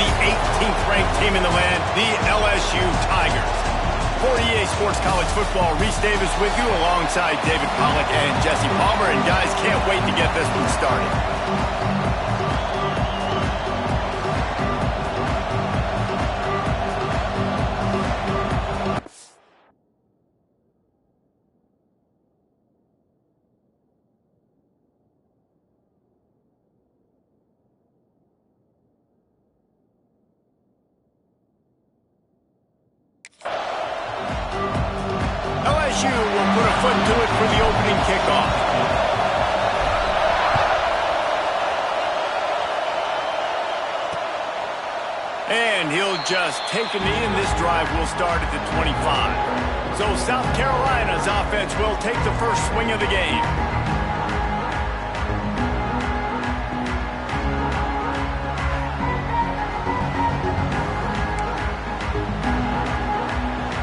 the 18th ranked team in the land, the LSU Tigers. For EA Sports College Football, Reese Davis with you alongside David Pollack and Jesse Palmer. And guys, can't wait to get this one started. LSU will put a foot to it for the opening kickoff. And he'll just take a knee, and this drive will start at the 25. So South Carolina's offense will take the first swing of the game.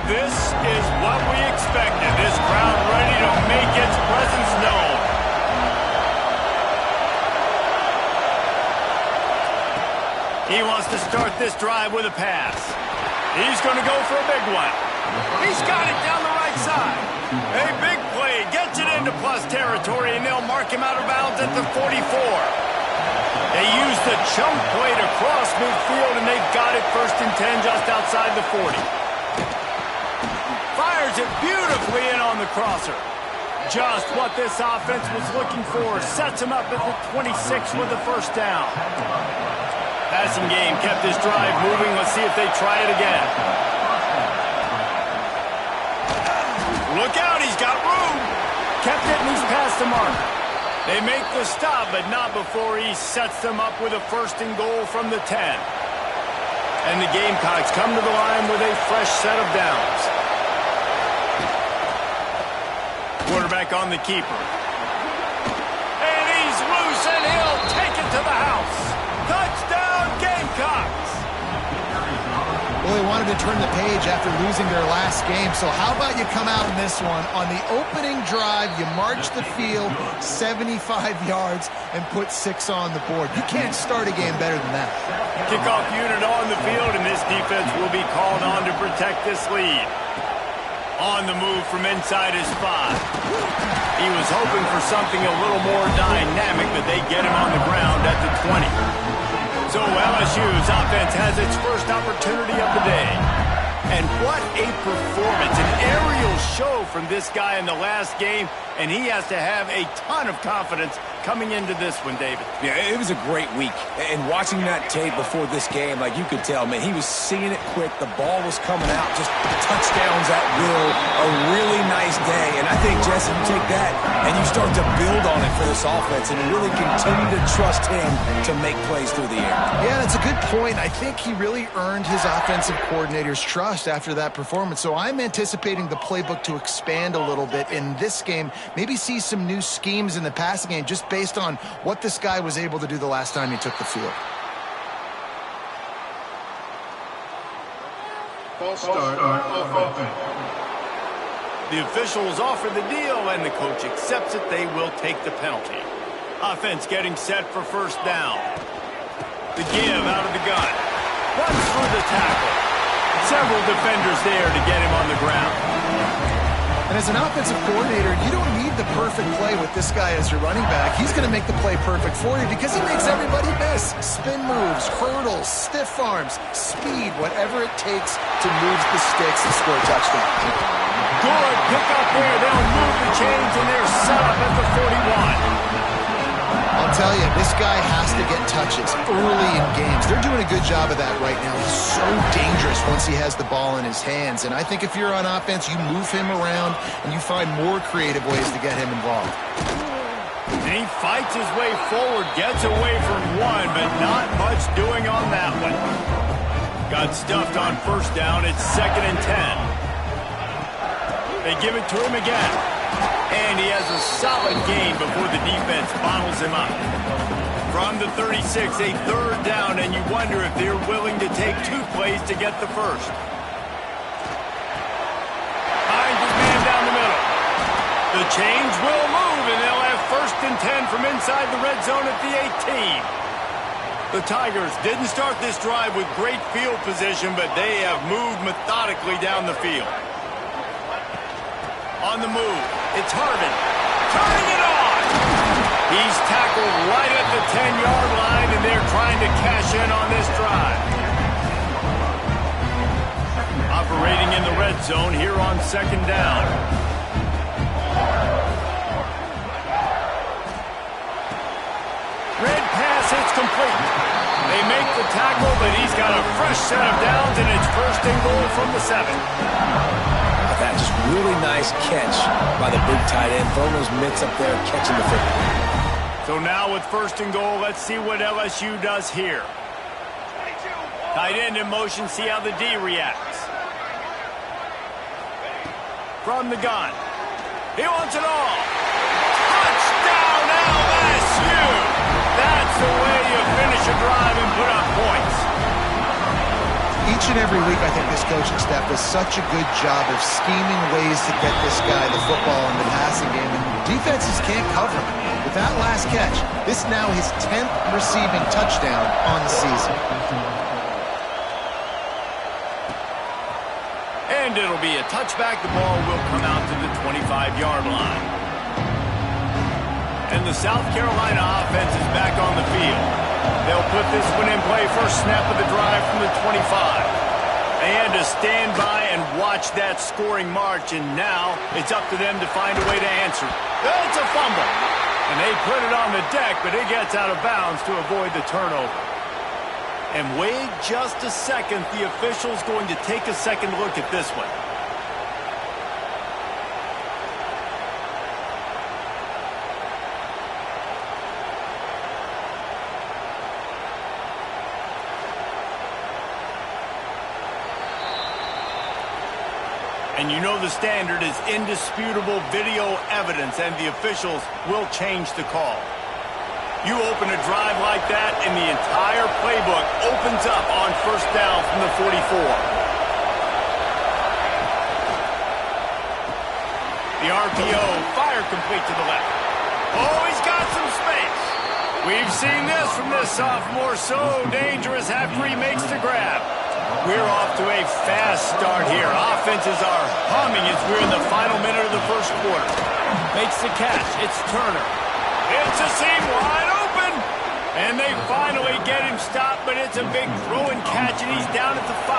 This is what we expected. This crowd ready to make its presence known. He wants to start this drive with a pass. He's going to go for a big one. He's got it down the right side. A big play gets it into plus territory, and they'll mark him out of bounds at the 44. They used the chunk play to cross midfield, and they've got it 1st and 10 just outside the 40. Fires it beautifully in on the crosser. Just what this offense was looking for. Sets him up at the 26 with the first down. Passing game kept this drive moving. Let's see if they try it again. Look out, he's got room. Kept it, and he's past the mark. They make the stop, but not before he sets them up with a 1st and goal from the 10. And the Gamecocks come to the line with a fresh set of downs. Quarterback on the keeper. And he's loose, and he'll take it to the house. Touchdown, Gamecocks! Well, they wanted to turn the page after losing their last game, so how about you come out in this one? On the opening drive, you march the field 75 yards and put 6 on the board. You can't start a game better than that. Kickoff unit on the field, and this defense will be called on to protect this lead. On the move from inside his 5. He was hoping for something a little more dynamic, but they get him on the ground at the 20. So LSU's offense has its first opportunity of the day. And what a performance, an aerial show from this guy in the last game, and he has to have a ton of confidence coming into this one, David. Yeah, it was a great week. And watching that tape before this game, like you could tell, man, he was seeing it quick. The ball was coming out, just touchdowns at will. A really nice day. And I think, Jesse, you take that and you start to build on it for this offense and really continue to trust him to make plays through the air. Yeah, that's a good point. I think he really earned his offensive coordinator's trust after that performance. So I'm anticipating the playbook to expand a little bit in this game. Maybe see some new schemes in the passing game just based on what this guy was able to do the last time he took the field. False start of offense. The officials offer the deal, and the coach accepts it. They will take the penalty. Offense getting set for 1st down. The give out of the gun. Runs through the tackle. Several defenders there to get him on the ground. And as an offensive coordinator, you don't need the perfect play with this guy as your running back. He's going to make the play perfect for you because he makes everybody miss. Spin moves, hurdles, stiff arms, speed, whatever it takes to move the sticks and score a touchdown. Good pick up there. They'll move the chains, and they're set up at the 41. I'll tell you, this guy has to get touches early in games. They're doing a good job of that right now. He's so dangerous once he has the ball in his hands. And I think if you're on offense, you move him around and you find more creative ways to get him involved. And he fights his way forward, gets away from one, but not much doing on that one. Got stuffed on 1st down. It's 2nd and 10. They give it to him again. And he has a solid gain before the defense bottles him up. From the 36, a 3rd down, and you wonder if they're willing to take 2 plays to get the first. Finds his man down the middle. The chains will move, and they'll have 1st and 10 from inside the red zone at the 18. The Tigers didn't start this drive with great field position, but they have moved methodically down the field. On the move, it's Harvin. Turning it on! He's tackled right at the 10-yard line, and they're trying to cash in on this drive. Operating in the red zone here on second down. Red pass, it's complete. They make the tackle, but he's got a fresh set of downs, and it's first and goal from the 7. That just really nice catch by the big tight end. Throwing those mitts up there, catching the football. So now with first and goal, let's see what LSU does here. Tight end in motion, see how the D reacts. From the gun. He wants it all. Touchdown LSU! That's the way you finish a drive and put up points. Each and every week, I think this coaching staff does such a good job of scheming ways to get this guy the football in the passing game, and defenses can't cover him. With that last catch, this is now his 10th receiving touchdown on the season. And it'll be a touchback. The ball will come out to the 25-yard line. And the South Carolina offense is back on the field. They'll put this one in play first snap of the drive from the 25. They had to stand by and watch that scoring march, and now it's up to them to find a way to answer. It's a fumble. And they put it on the deck, but it gets out of bounds to avoid the turnover. And wait just a second, the official's going to take a second look at this one. And you know the standard is indisputable video evidence, and the officials will change the call. You open a drive like that, and the entire playbook opens up on first down from the 44. The RPO, fire complete to the left. Oh, he's got some space. We've seen this from this sophomore, so dangerous after he makes the grab. We're off to a fast start here. Offenses are humming as we're in the final minute of the first quarter. Makes the catch. It's Turner. It's a seam wide open. And they finally get him stopped, but it's a big throw and catch, and he's down at the 5.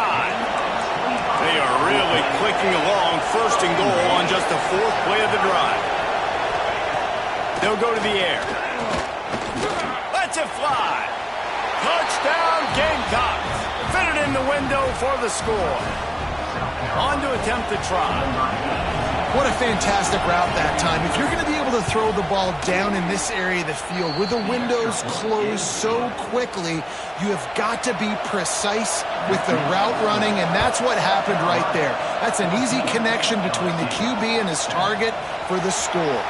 They are really clicking along. First and goal on just the 4th play of the drive. They'll go to the air. Lets it fly. Touchdown, Gamecocks. Fit it in the window for the score. On to attempt the try. What a fantastic route that time. If you're going to be able to throw the ball down in this area of the field where the windows close so quickly, you have got to be precise with the route running, and that's what happened right there. That's an easy connection between the QB and his target for the score.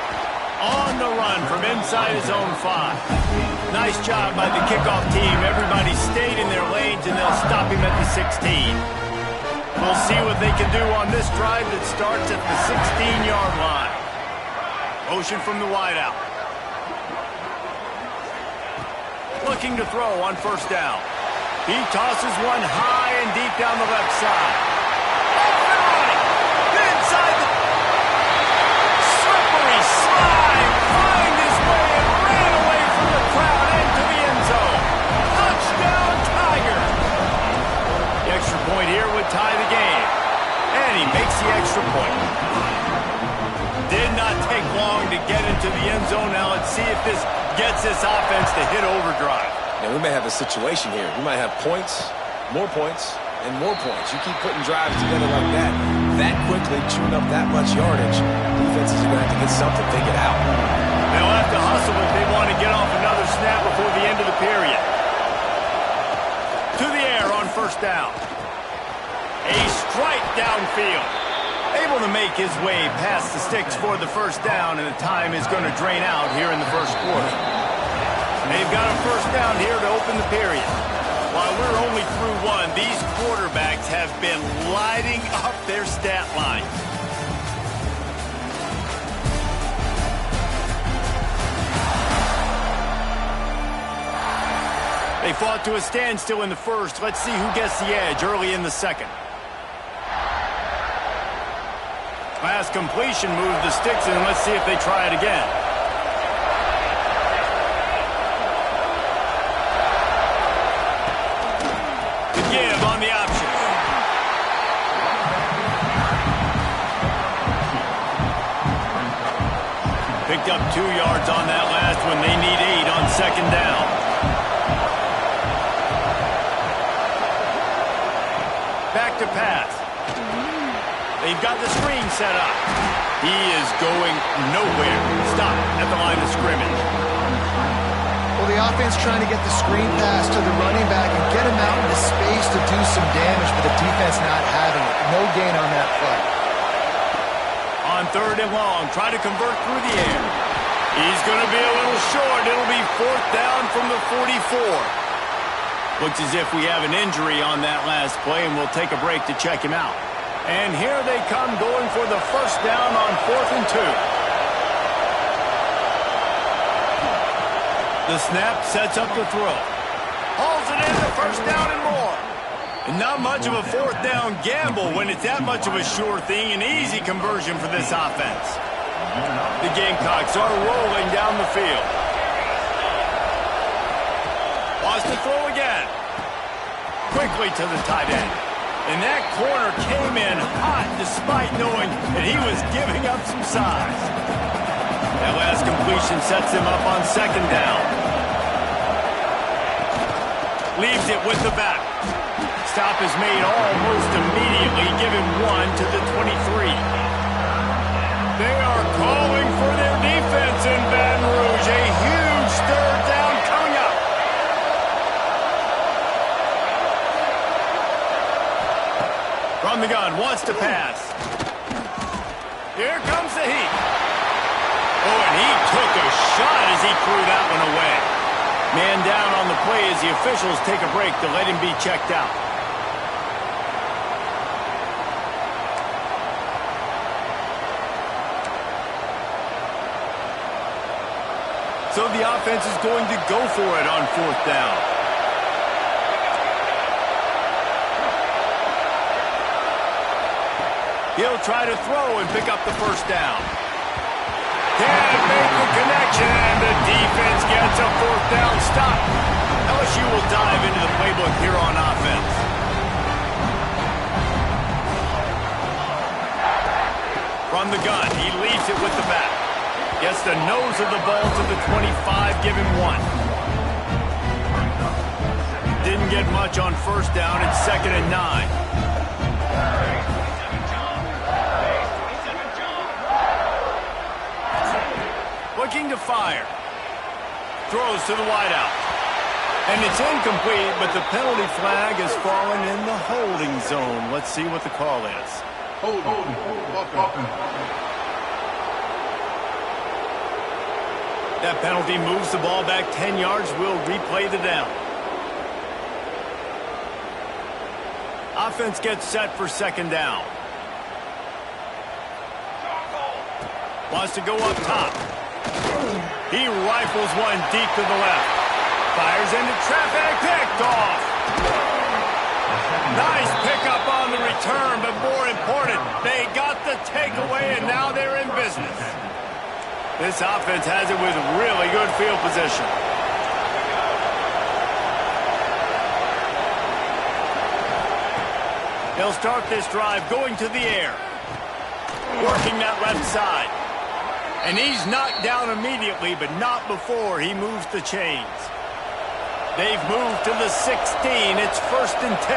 On the run from inside his own 5. Nice job by the kickoff team. Everybody stayed in their lanes, and they'll stop him at the 16. We'll see what they can do on this drive that starts at the 16-yard line. Motion from the wideout. Looking to throw on first down. He tosses one high and deep down the left side. Off and running. Inside the slippery slide. Find his way and ran away from the crowd into the end zone. Touchdown, Tigers. The extra point here would tie the game. And he makes the extra point. Did not take long to get into the end zone. Now let's see if this gets this offense to hit overdrive. Now we may have a situation here. We might have points, and more points. You keep putting drives together like that quickly, chewing up that much yardage, defenses are going to have to get something figured out. They'll have to hustle if they want to get off another snap before the end of the period. To the air on first down. A strike downfield. Able to make his way past the sticks for the first down, and the time is going to drain out here in the first quarter. They've got a first down here to open the period. While we're only through one, these quarterbacks have been lighting up their stat line. They They fought to a standstill in the first. Let's see who gets the edge early in the second. Last completion moved the sticks in. Let's see if they try it again. The give on the option. Picked up 2 yards on that last one. They need 8 on second down. Back to pass. They've got the screen set up. He is going nowhere. Stop at the line of scrimmage. Well, the offense trying to get the screen pass to the running back and get him out into space to do some damage, but the defense not having it. No gain on that play. On 3rd and long, try to convert through the air. He's going to be a little short. It'll be 4th down from the 44. Looks as if we have an injury on that last play, and we'll take a break to check him out. And here they come going for the first down on 4th and 2. The snap sets up the throw. Hauls it in, the first down and more. And not much of a 4th down gamble when it's that much of a sure thing. An easy conversion for this offense. The Gamecocks are rolling down the field. Wants to throw again. Quickly to the tight end. And that corner came in hot despite knowing that he was giving up some size. That last completion sets him up on second down. Leaves it with the back. Stop is made almost immediately, giving 1 to the 23. They are calling for their defense in Baton Rouge. A huge 3rd down coming up. From the gun, wants to pass. Here comes the heat. Oh, and he took a shot as he threw that one away. Man down on the play as the officials take a break to let him be checked out. So the offense is going to go for it on 4th down. He'll try to throw and pick up the first down. Can't make the connection, and the defense gets a 4th down stop. LSU will dive into the playbook here on offense. From the gun, he leaves it with the back. Gets the nose of the ball to the 25, give him 1. Didn't get much on first down. It's 2nd and 9. Looking to fire. Throws to the wideout. And it's incomplete, but the penalty flag has fallen in the holding zone. Let's see what the call is. Holding. That penalty moves the ball back 10 yards. We'll replay the down. Offense gets set for second down. Wants to go up top. He rifles one deep to the left. Fires into traffic. Picked off. Nice pickup on the return, but more important, they got the takeaway, and now they're in business. This offense has it with really good field position. They'll start this drive going to the air. Working that left side. And he's knocked down immediately, but not before he moves the chains. They've moved to the 16. It's 1st and 10.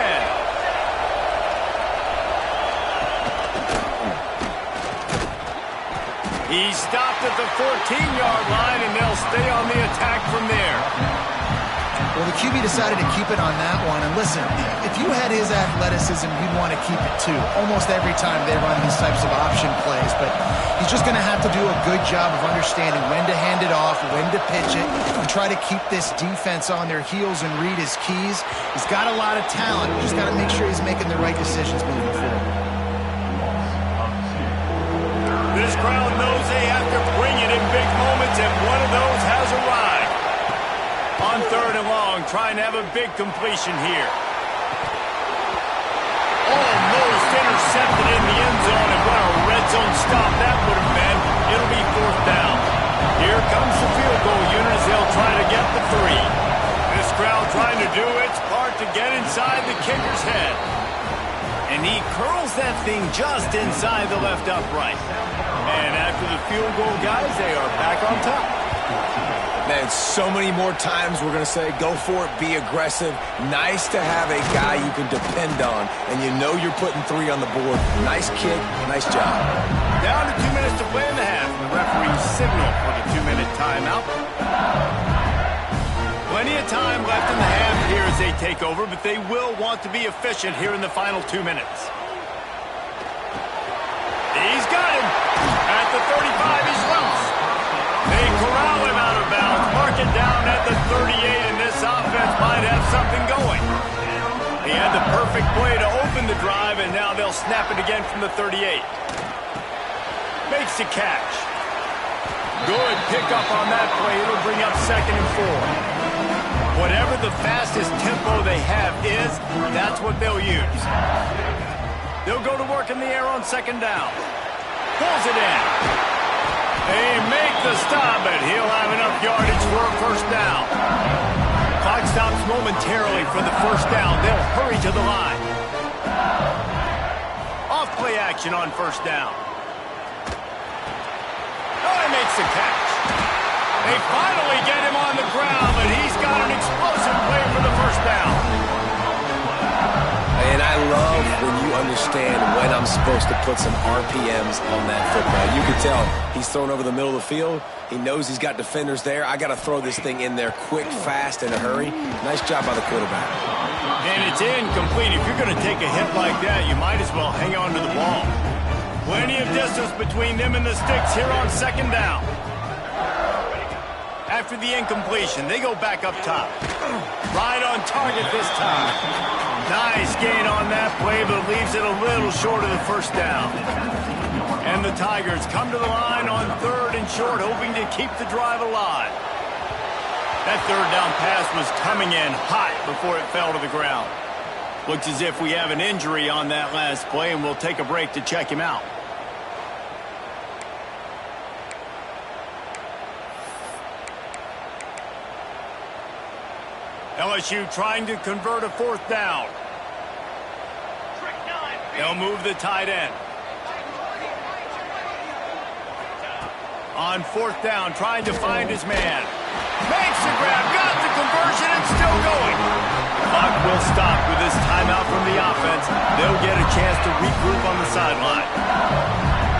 He's stopped at the 14-yard line, and they'll stay on the attack from there. Well, the QB decided to keep it on that one. And listen, if you had his athleticism, you'd want to keep it too. Almost every time they run these types of option plays. But he's just going to have to do a good job of understanding when to hand it off, when to pitch it, and try to keep this defense on their heels and read his keys. He's got a lot of talent. We just got to make sure he's making the right decisions moving forward. This crowd knows they have to bring it in big moments, and one of those has arrived. On 3rd and long, trying to have a big completion here. Almost intercepted in the end zone, and what a red zone stop that would have been. It'll be 4th down. Here comes the field goal unit as they'll try to get the 3. This crowd trying to do its part to get inside the kicker's head. And he curls that thing just inside the left upright. And after the field goal, guys, they are back on top. Man, so many more times we're going to say, go for it, be aggressive. Nice to have a guy you can depend on, and you know you're putting 3 on the board. Nice kick, nice job. Down to 2 minutes to play in the half. The referee signal for the 2-minute timeout. Plenty of time left in the half here as they take over, but they will want to be efficient here in the final 2 minutes. He's got him. At the 35, he's loose. They corral him out of bounds, mark it down at the 38, and this offense might have something going. He had the perfect play to open the drive, and now they'll snap it again from the 38. Makes the catch. Good pickup on that play. It'll bring up 2nd and 4. Whatever the fastest tempo they have is, that's what they'll use. They'll go to work in the air on 2nd down. Pulls it in. They make the stop, but he'll have enough yardage for a 1st down. Clock stops momentarily for the 1st down. They'll hurry to the line. Off play action on 1st down. Oh, he makes the catch. They finally get him on the ground, but he's got an explosive play for the 1st down. And I love when you understand when I'm supposed to put some RPMs on that football. You can tell he's thrown over the middle of the field. He knows he's got defenders there. I got to throw this thing in there quick, fast, in a hurry. Nice job by the quarterback. And it's incomplete. If you're going to take a hit like that, you might as well hang on to the ball. Plenty of distance between them and the sticks here on 2nd down. After the incompletion, they go back up top. Right on target this time. Nice gain on that play, but leaves it a little short of the 1st down. And the Tigers come to the line on 3rd and short, hoping to keep the drive alive. That 3rd down pass was coming in hot before it fell to the ground. Looks as if we have an injury on that last play, and we'll take a break to check him out. LSU trying to convert a 4th down. They'll move the tight end. On 4th down, trying to find his man. Makes the grab, got the conversion, and still going. Clock will stop with this timeout from the offense. They'll get a chance to regroup on the sideline.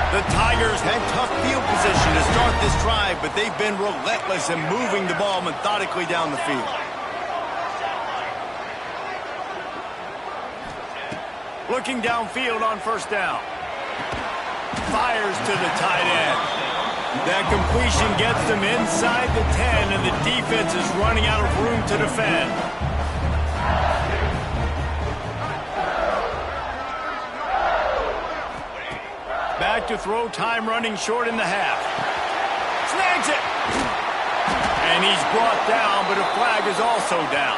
The Tigers had tough field position to start this drive, but they've been relentless in moving the ball methodically down the field. Looking downfield on 1st down. Fires to the tight end. That completion gets them inside the 10, and the defense is running out of room to defend. Back to throw, time running short in the half. Snags it! And he's brought down, but a flag is also down.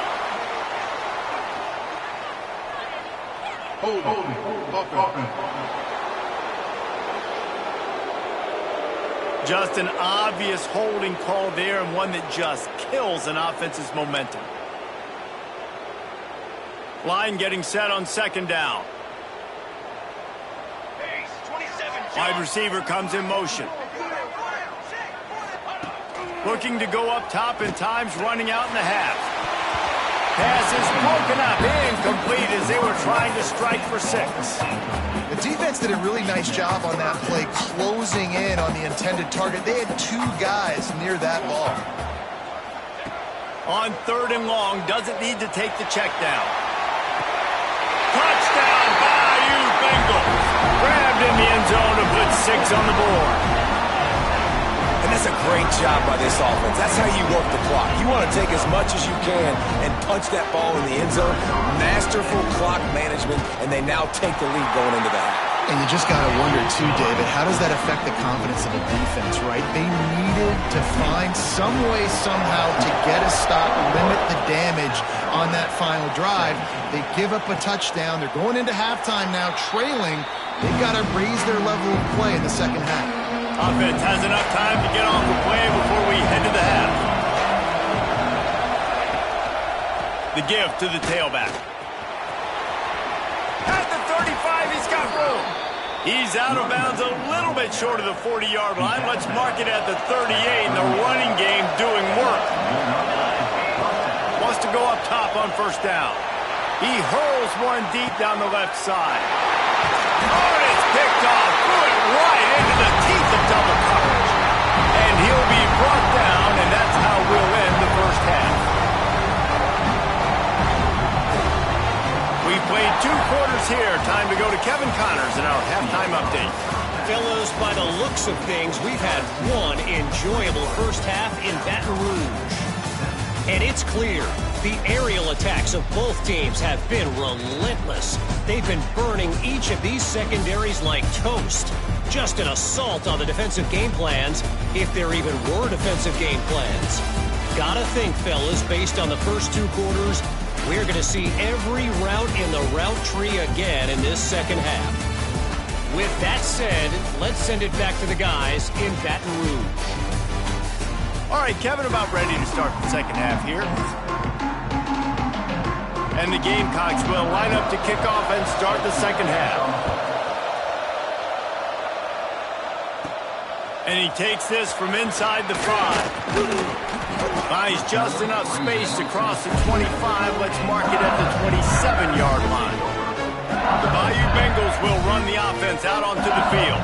Just an obvious holding call there, and one that just kills an offense's momentum. Line getting set on 2nd down. Wide receiver comes in motion. Looking to go up top, and time's running out in the half. Pass is broken up, incomplete as they were trying to strike for 6. The defense did a really nice job on that play, closing in on the intended target. They had 2 guys near that ball. On 3rd and long, doesn't need to take the check down. Touchdown, Bayou Bengals. Grabbed in the end zone to put 6 on the board. And that's a great job by this offense. That's how you work the clock. You want to take as much as you can and punch that ball in the end zone. Masterful clock management, and they now take the lead going into the half. And you just got to wonder, too, David, how does that affect the confidence of the defense, right? They needed to find some way, somehow, to get a stop, limit the damage on that final drive. They give up a touchdown. They're going into halftime now, trailing. They've got to raise their level of play in the second half. Offense has enough time to get off the play before we head to the half. The give to the tailback. At the 35, he's got room. He's out of bounds a little bit short of the 40-yard line. Let's mark it at the 38, and the running game doing work. Wants to go up top on first down. He hurls one deep down the left side. Oh, and it's picked off. Threw it right into the teeth of double coverage. And he'll be brought down, and that's how we'll end the first half. We played 2 quarters here. Time to go to Kevin Connors in our halftime update. Fellas, by the looks of things, we've had one enjoyable first half in Baton Rouge. And it's clear, the aerial attacks of both teams have been relentless. They've been burning each of these secondaries like toast. Just an assault on the defensive game plans, if there even were defensive game plans. Gotta think, fellas, based on the first 2 quarters, we're going to see every route in the route tree again in this second half. With that said, let's send it back to the guys in Baton Rouge. All right, Kevin, about ready to start the second half here. And the Gamecocks will line up to kick off and start the second half. And he takes this from inside the 5. Buys just enough space to cross the 25. Let's mark it at the 27-yard line. The Bayou Bengals will run the offense out onto the field.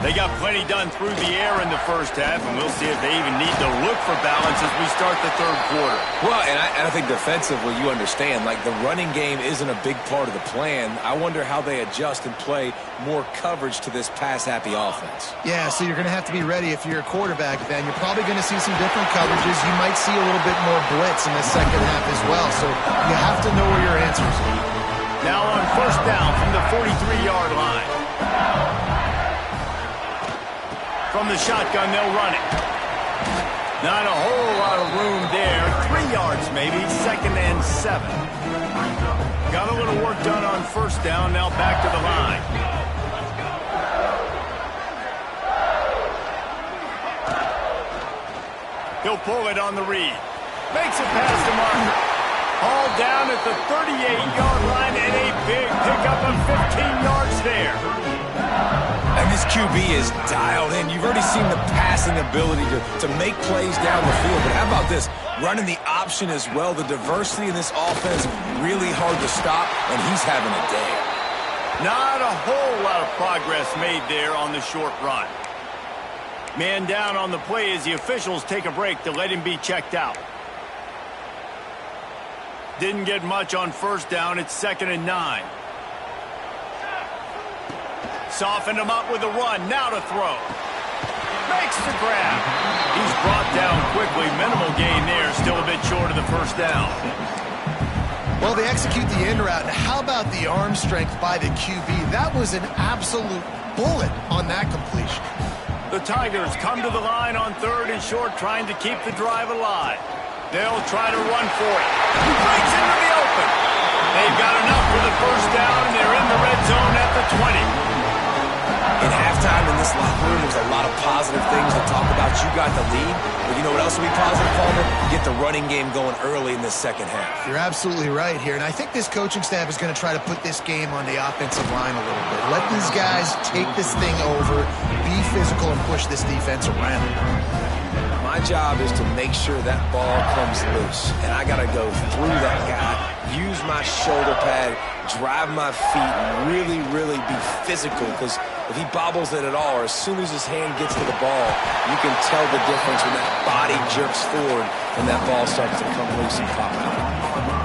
They got plenty done through the air in the first half, and we'll see if they even need to look for balance as we start the third quarter. Well, and I think defensively, you understand, like the running game isn't a big part of the plan. I wonder how they adjust and play more coverage to this pass-happy offense. Yeah, so you're going to have to be ready if you're a quarterback, then. You're probably going to see some different coverages. You might see a little bit more blitz in the second half as well, so you have to know where your answers are. Now on first down from the 43-yard line. From the shotgun, they'll run it. Not a whole lot of room there. 3 yards maybe, 2nd and 7. Got a little work done on first down, now back to the line. He'll pull it on the read. Makes it past the marker. All down at the 38-yard line and a big pickup of 15 yards there. And this QB is dialed in. You've already seen the passing ability to make plays down the field. But how about this? Running the option as well. The diversity in this offense, really hard to stop, and he's having a day. Not a whole lot of progress made there on the short run. Man down on the play as the officials take a break to let him be checked out. Didn't get much on first down. It's 2nd and 9. Softened him up with a run. Now to throw. Makes the grab. He's brought down quickly. Minimal gain there. Still a bit short of the first down. Well, they execute the end route. And how about the arm strength by the QB? That was an absolute bullet on that completion. The Tigers come to the line on 3rd and short, trying to keep the drive alive. They'll try to run for it. Breaks into the open. They've got enough for the first down, and they're in the red zone at the 20. In halftime in this locker room, there's a lot of positive things to talk about. You got the lead, but you know what else will be positive, Palmer? Get the running game going early in this second half. You're absolutely right here, and I think this coaching staff is going to try to put this game on the offensive line a little bit. Let these guys take this thing over, be physical, and push this defense around. My job is to make sure that ball comes loose, and I got to go through that guy, use my shoulder pad, drive my feet, and really, really be physical, because if he bobbles it at all, or as soon as his hand gets to the ball, you can tell the difference when that body jerks forward and that ball starts to come loose and pop out.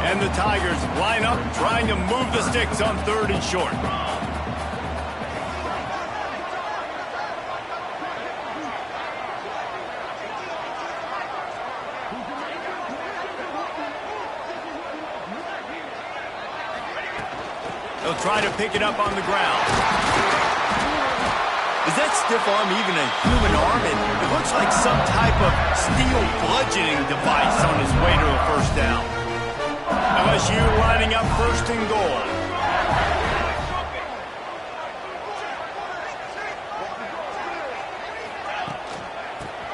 And the Tigers line up trying to move the sticks on 3rd and short. They'll try to pick it up on the ground. Is that stiff arm even a human arm? It looks like some type of steel bludgeoning device on his way to a first down. LSU lining up first and goal.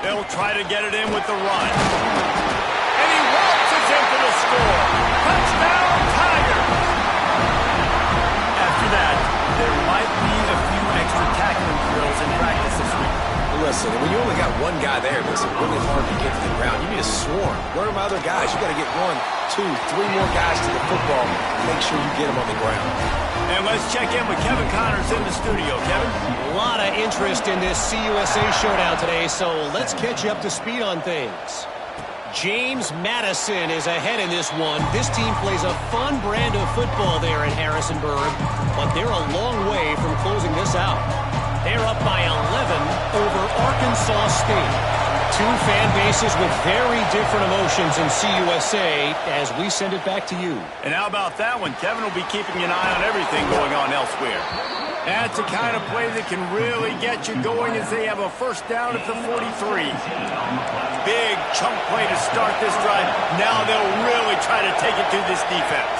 They'll try to get it in with the run. And he waltzes in for the score. Touchdown, Tigers! After that, there might be a few extra tackling drills in practice this week. Listen, when you only got one guy there, it makes it really hard to get to the ground. You need a swarm. Where are my other guys? You got to get 1, 2, 3 more guys to the football. Make sure you get them on the ground. And let's check in with Kevin Connors in the studio. Kevin? A lot of interest in this CUSA showdown today, so let's catch you up to speed on things. James Madison is ahead in this one. This team plays a fun brand of football there in Harrisonburg, but they're a long way from closing this out. They're up by 11 over Arkansas State. Two fan bases with very different emotions in CUSA as we send it back to you. And how about that one? Kevin will be keeping an eye on everything going on elsewhere. That's the kind of play that can really get you going as they have a first down at the 43. Big chunk play to start this drive. Now they'll really try to take it to this defense.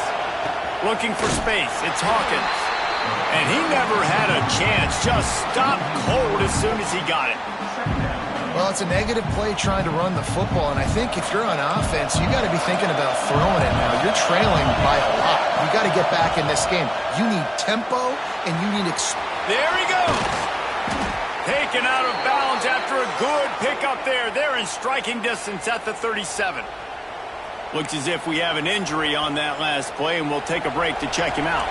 Looking for space. It's Hawkins. And he never had a chance. Just stopped cold as soon as he got it. Well, it's a negative play trying to run the football, and I think if you're on offense, you got to be thinking about throwing it now. You're trailing by a lot. You got to get back in this game. You need tempo, and you need There he goes. Taken out of bounds after a good pickup there. They're in striking distance at the 37. Looks as if we have an injury on that last play, and we'll take a break to check him out.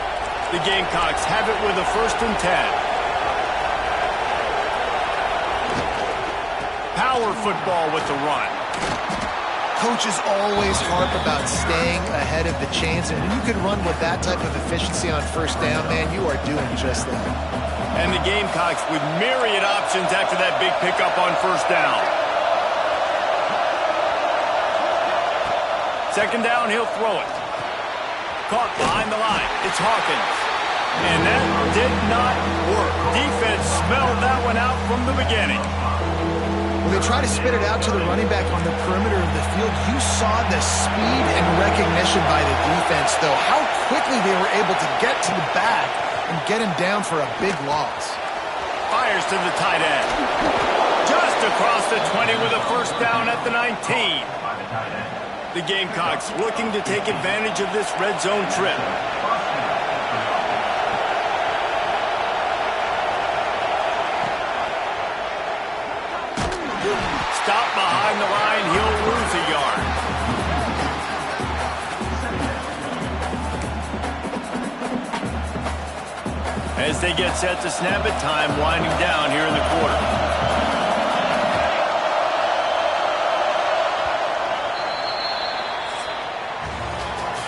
The Gamecocks have it with a 1st and 10. Power football with the run. Coaches always harp about staying ahead of the chains, and when you can run with that type of efficiency on first down, man, you are doing just that. And the Gamecocks with myriad options after that big pickup on first down. Second down, he'll throw it. Caught behind the line. It's Hawkins. And that did not work. Defense smelled that one out from the beginning. When they try to spit it out to the running back on the perimeter of the field, you saw the speed and recognition by the defense, though. How quickly they were able to get to the back and get him down for a big loss. Fires to the tight end. Just across the 20 with a first down at the 19. The Gamecocks looking to take advantage of this red zone trip. Stop behind the line, he'll lose a yard. As they get set to snap it, time winding down here in the quarter.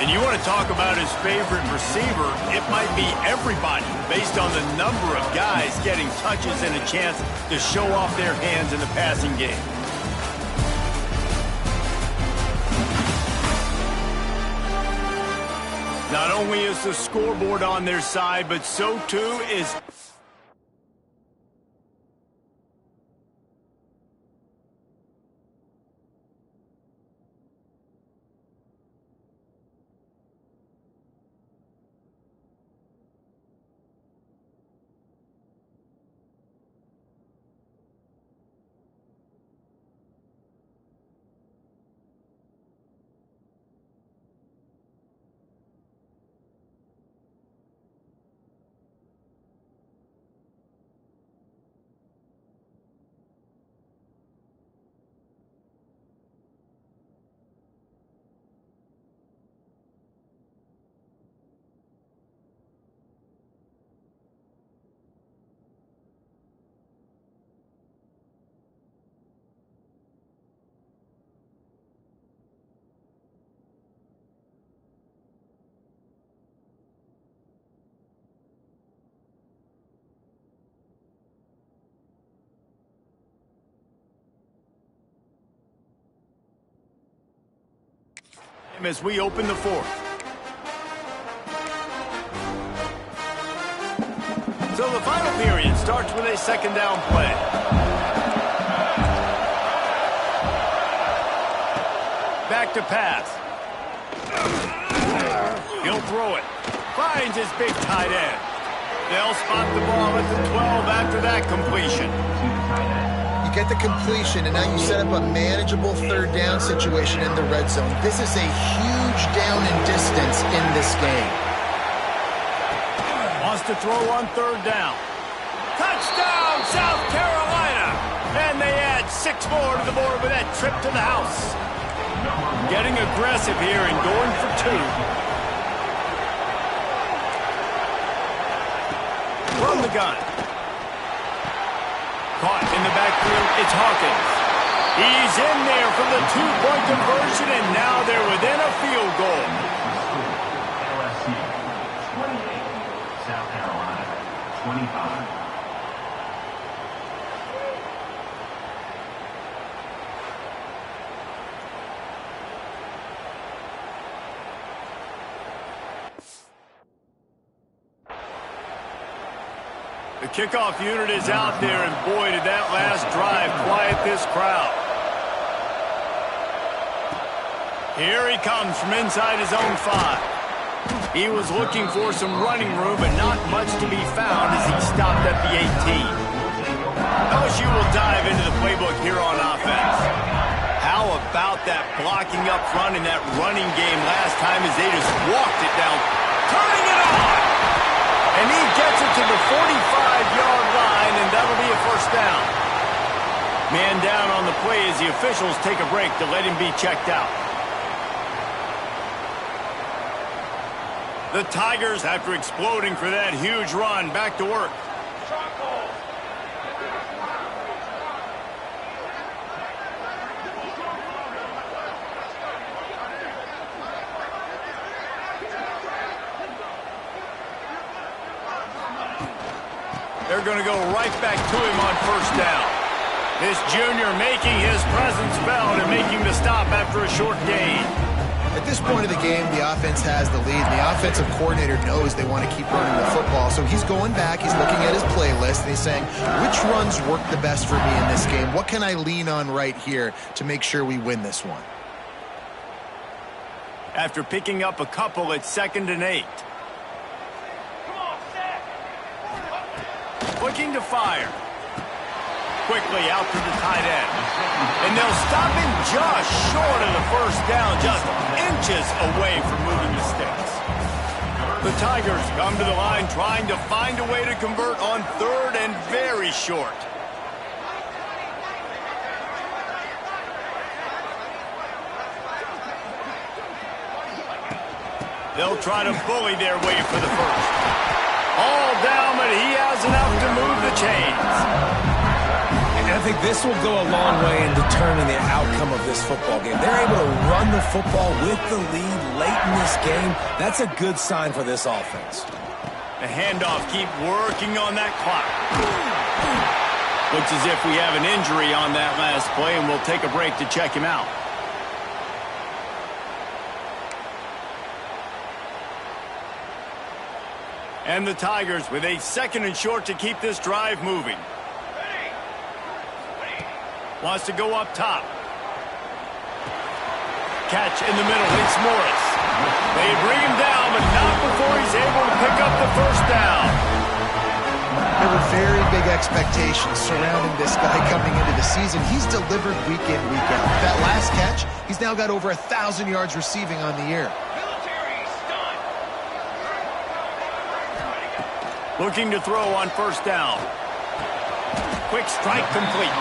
And you want to talk about his favorite receiver, it might be everybody based on the number of guys getting touches and a chance to show off their hands in the passing game. Not only is the scoreboard on their side, but so too is... as we open the fourth. So the final period starts with a second down play. Back to pass. He'll throw it. Finds his big tight end. They'll spot the ball at the 12 after that completion. You get the completion, and now you set up a manageable third down situation in the red zone. This is a huge down in distance in this game. Wants to throw on third down. Touchdown, South Carolina! And they add 6 more to the board with that trip to the house. Getting aggressive here and going for 2. From the gun. Caught in the backfield, it's Hawkins. He's in there for the 2-point conversion, and now they're within a field goal. LSU 28, South Carolina 25. The kickoff unit is out there, and boy, did that last drive quiet this crowd. Here he comes from inside his own 5. He was looking for some running room, but not much to be found as he stopped at the 18. LSU will dive into the playbook here on offense. How about that blocking up front in that running game last time as they just walked it down, turning it on! And he gets it to the 45-yard line, and that'll be a first down. Man down on the play as the officials take a break to let him be checked out. The Tigers, after exploding for that huge run, back to work. They're going to go right back to him on first down. This junior making his presence felt and making the stop after a short gain. At this point of the game, the offense has the lead, and the offensive coordinator knows they want to keep running the football. So he's going back, he's looking at his playlist, and he's saying, which runs work the best for me in this game? What can I lean on right here to make sure we win this one? After picking up a couple, it's 2nd and 8. Looking to fire. Quickly out to the tight end. And they'll stop him just short of the first down, just inches away from moving the sticks. The Tigers come to the line trying to find a way to convert on 3rd and very short. They'll try to bully their way for the first. All down, but he has enough to move the chains. And I think this will go a long way in determining the outcome of this football game. They're able to run the football with the lead late in this game. That's a good sign for this offense. The handoff, keep working on that clock. Looks as if we have an injury on that last play, and we'll take a break to check him out. And the Tigers with a 2nd and short to keep this drive moving. Wants to go up top. Catch in the middle. It's Morris. They bring him down, but not before he's able to pick up the first down. There were very big expectations surrounding this guy coming into the season. He's delivered week in, week out. That last catch, he's now got over 1,000 yards receiving on the year. Looking to throw on first down. Quick strike complete.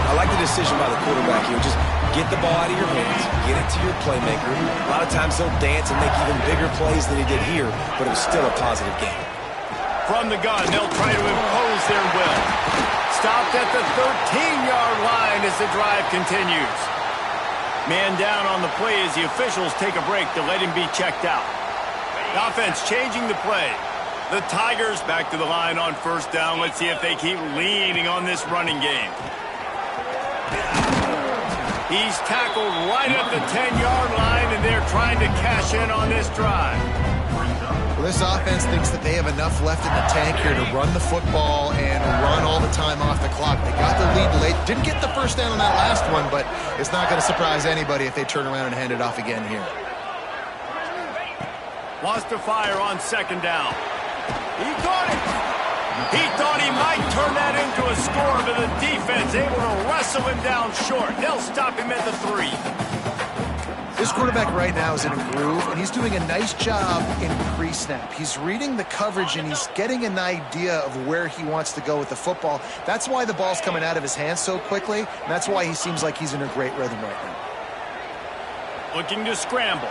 I like the decision by the quarterback here. Just get the ball out of your hands, get it to your playmaker. A lot of times he'll dance and make even bigger plays than he did here, but it was still a positive game. From the gun, they'll try to impose their will. Stopped at the 13-yard line as the drive continues. Man down on the play as the officials take a break to let him be checked out. The offense changing the play. The Tigers back to the line on first down. Let's see if they keep leaning on this running game. He's tackled right at the 10-yard line, and they're trying to cash in on this drive. Well, This offense thinks that they have enough left in the tank here to run the football and run all the time off the clock. They got the lead late. Didn't get the first down on that last one, but it's not going to surprise anybody if they turn around and hand it off again here. Wants to fire on second down. He got it. He thought he might turn that into a score, but the defense able to wrestle him down short. They'll stop him at the 3. This quarterback right now is in a groove, and he's doing a nice job in pre-snap. He's reading the coverage, and he's getting an idea of where he wants to go with the football. That's why the ball's coming out of his hands so quickly, and that's why he seems like he's in a great rhythm right now. Looking to scramble.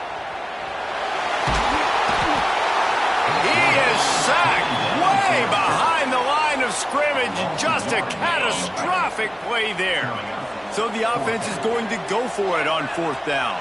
He is sacked way behind the line of scrimmage. Just a catastrophic play there. So the offense is going to go for it on 4th down.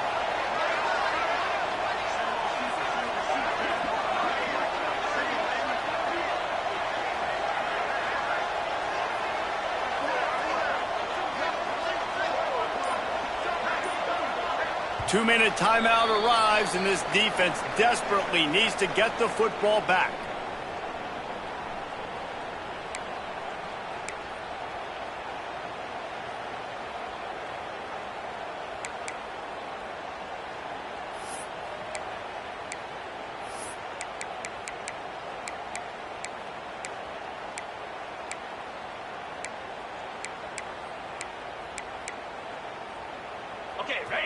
Two-minute timeout arrives, and this defense desperately needs to get the football back.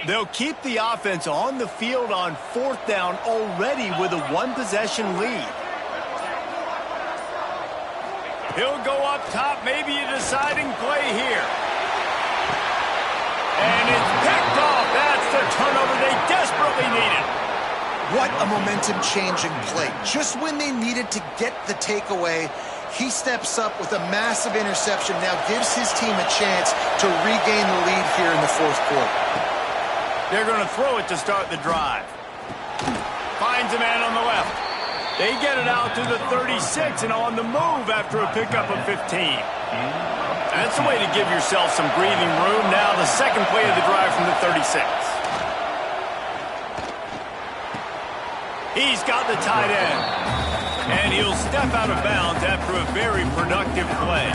They'll keep the offense on the field on 4th down already with a 1-possession lead. He'll go up top, maybe a deciding play here. And it's picked off. That's the turnover they desperately needed. What a momentum-changing play. Just when they needed to get the takeaway, he steps up with a massive interception, now gives his team a chance to regain the lead here in the 4th quarter. They're going to throw it to start the drive. Finds a man on the left. They get it out to the 36 and on the move after a pickup of 15. That's the way to give yourself some breathing room. Now the second play of the drive from the 36. He's got the tight end. And he'll step out of bounds after a very productive play.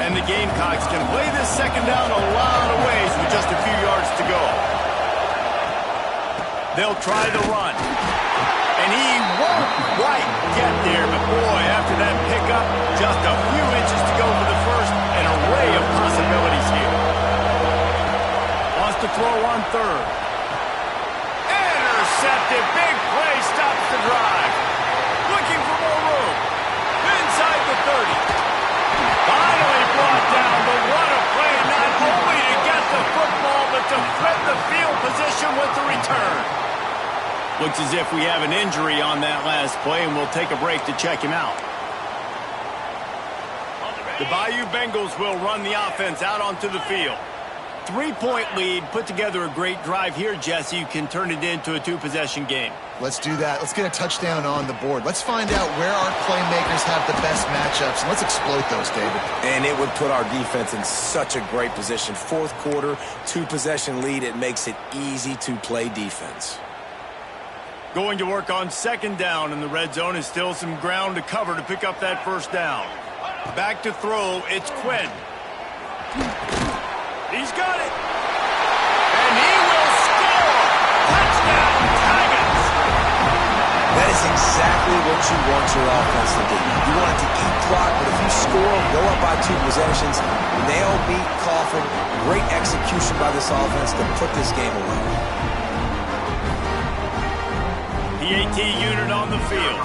And the Gamecocks can play this second down a lot of ways with just a few yards to go. They'll try the run. And he won't quite get there, but boy, after that pickup, just a few inches to go for the first, an array of possibilities here. Wants to throw on 3rd. Intercepted, big play, stops the drive. Looking for more room. Inside the 30. Finally brought down, but what a play, not only to get the football, but to flip the field position with the return. Looks as if we have an injury on that last play, and we'll take a break to check him out. The Bayou Bengals will run the offense out onto the field. 3-point lead, put together a great drive here, Jesse. You can turn it into a 2-possession game. Let's do that. Let's get a touchdown on the board. Let's find out where our playmakers have the best matchups, and let's exploit those, David. And it would put our defense in such a great position. 4th quarter, 2-possession lead. It makes it easy to play defense. Going to work on second down, and the red zone is still some ground to cover to pick up that first down. Back to throw, it's Quinn. He's got it. And he will score. Touchdown, Tigers. That is exactly what you want your offense to do. You want it to eat clock, but if you score, go up by 2 possessions, nail, beat, coffin. Great execution by this offense to put this game away. PAT unit on the field.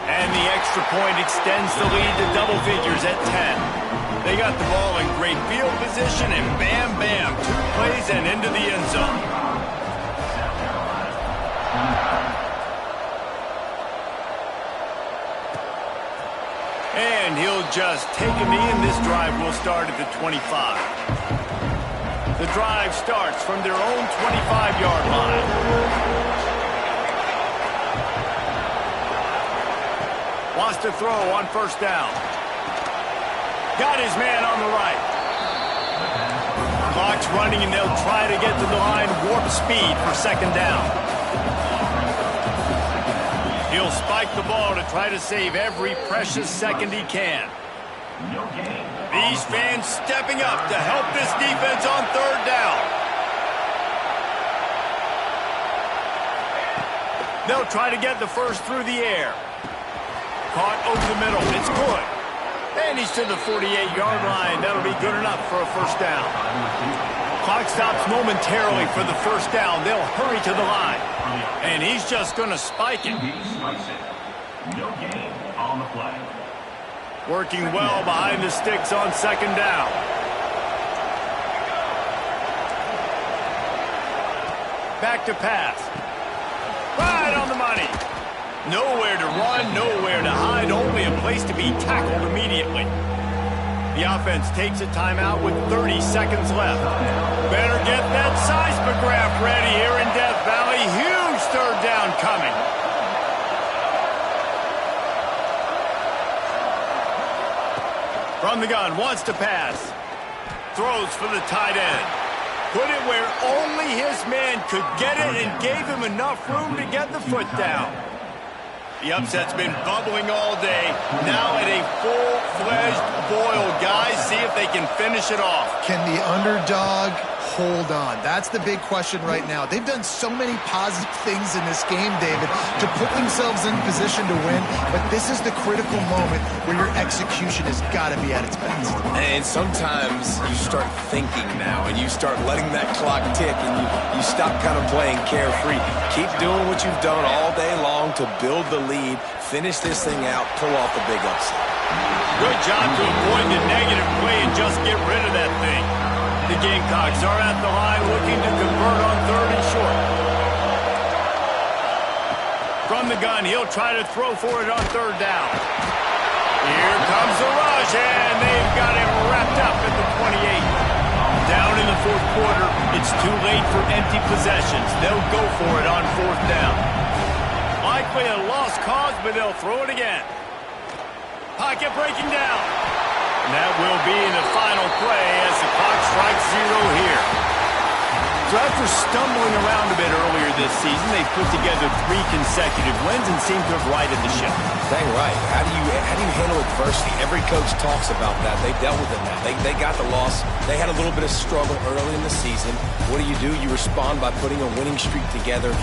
And the extra point extends the lead to double figures at 10. They got the ball in great field position, and bam, bam, 2 plays and into the end zone. And he'll just take a knee, and this drive will start at the 25. The drive starts from their own 25-yard line. Wants to throw on first down. Got his man on the right. Clock's running, and they'll try to get to the line warp speed for second down. will spike the ball to try to save every precious second he can. No gain. These fans stepping up to help this defense on third down. They'll try to get the first through the air. Caught over the middle. It's good. And he's to the 48-yard line. That'll be good enough for a first down. Clock stops momentarily for the first down. They'll hurry to the line. And he's just going to spike it. No gain on the play. Working well behind the sticks on second down. Back to pass. Right on the money. Nowhere to run, nowhere to hide, only a place to be tackled immediately. The offense takes a timeout with 30 seconds left. Better get that seismograph ready here in Death Valley. Huge third down coming. From the gun, wants to pass. Throws for the tight end. Put it where only his man could get it and gave him enough room to get the foot down. The upset's been bubbling all day. Now at a full-fledged boil. Guys, see if they can finish it off. Can the underdog hold on? That's the big question right now. They've done so many positive things in this game, David, to put themselves in position to win, but this is the critical moment where your execution has got to be at its best. And sometimes you start thinking now, and you start letting that clock tick, and you stop kind of playing carefree. Keep doing what you've done all day long to build the lead, finish this thing out, pull off the big upset. Good job to avoid the negative play and just get rid of that thing. The Gamecocks are at the line looking to convert on third and short. From the gun, he'll try to throw for it on third down. Here comes the rush, and they've got him wrapped up at the 28. Down in the fourth quarter, it's too late for empty possessions. They'll go for it on fourth down. Likely a lost cause, but they'll throw it again. Pocket breaking down. And that will be in the final play as the clock strikes zero here. So after stumbling around a bit earlier this season, they've put together 3 consecutive wins and seem to have righted the ship. Dang right. How do you handle adversity? Every coach talks about that. They dealt with it now. They got the loss. They had a little bit of struggle early in the season. What do? You respond by putting a winning streak together.